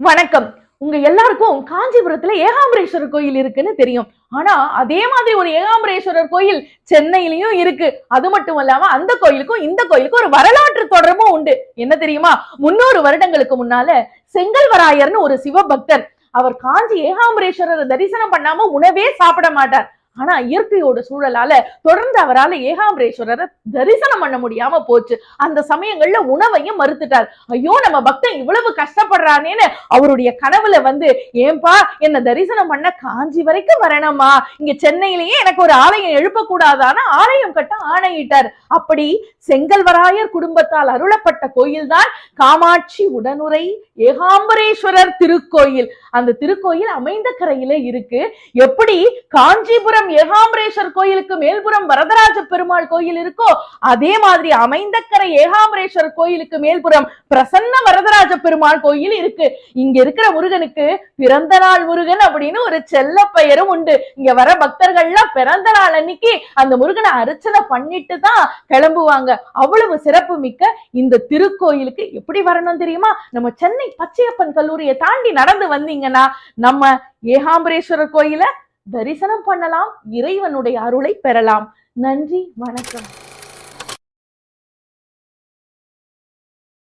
வணக்கம். உங்க எல்லாருக்கும் காஞ்சிபுரத்துல ஏகாம்பரேஸ்வரர் கோயில் இருக்குன்னு தெரியும். ஆனா அதே மாதிரி ஒரு ஏகாம்பரேஸ்வரர் கோயில் சென்னையிலயும் இருக்கு. அது மட்டும் இல்லாம அந்த கோயிலுக்கும் இந்த கோயிலுக்கும் ஒரு வரலாற்று தொடர்பும் உண்டு. என்ன தெரியுமா? 300 வருடங்களுக்கு முன்னால செங்கல்வராயர்னு ஒரு சிவபக்தர், அவர் காஞ்சி ஏகாம்பரேஸ்வரர் தரிசனம் பண்ணாம உணவே சாப்பிட மாட்டார். ஆனா இயற்கையோட சூழலால தொடர்ந்து அவரால் ஏகாம்பரேஸ்வரரை தரிசனம் பண்ண முடியாம போச்சு. அந்த சமயங்கள்ல உணவையும் மறுத்துட்டார். ஐயோ, நம்ம பக்தன் இவ்வளவு கஷ்டப்படுறானேன்னு அவருடைய கனவுல ஏன்பா என்ன தரிசனம் பண்ண காஞ்சி வரைக்கும் வரணுமா, இங்க சென்னையிலேயே எனக்கு ஒரு ஆலயம் எழுப்பக்கூடாதான ஆலயம் கட்ட ஆணையிட்டார். அப்படி செங்கல்வராயர் குடும்பத்தால் அருளப்பட்ட கோயில் தான் காமாட்சி உடனுரை ஏகாம்பரேஸ்வரர் திருக்கோயில். அந்த திருக்கோயில் அமைந்த கரையில இருக்கு. எப்படி காஞ்சிபுரம் ஏகாம்பரேஸ்வரர் கோயிலுக்கு மேல்புறம் வரதராஜ பெருமாள் கோயில் இருக்கோ, அதே மாதிரி அமைந்தக்கரை ஏகாம்பரேஸ்வரர் கோயிலுக்கு மேல்புறம் பிரசன்ன வரதராஜ பெருமாள் கோயில் இருக்கு. இங்க இருக்கிற முருகனுக்கு பிறந்த நாள் முருகன் அப்படின்னு ஒரு செல்ல பெயரும் உண்டு. இங்க வர பக்தர்கள்லாம் பிறந்த நாள் அன்னைக்கு அந்த முருகனை அர்ச்சனை பண்ணிட்டு தான் கிளம்புவாங்க. அவ்வளவு சிறப்பு மிக்க இந்த திருக்கோயிலுக்கு எப்படி வரணும் தெரியுமா? நம்ம சென்னை பச்சையப்பன் கல்லூரியை தாண்டி நடந்து வந்தீங்கன்னா நம்ம ஏகாம்பரேஸ்வரர் கோயில தரிசனம் பண்ணலாம், இறைவனுடைய அருளை பெறலாம். நன்றி, வணக்கம்.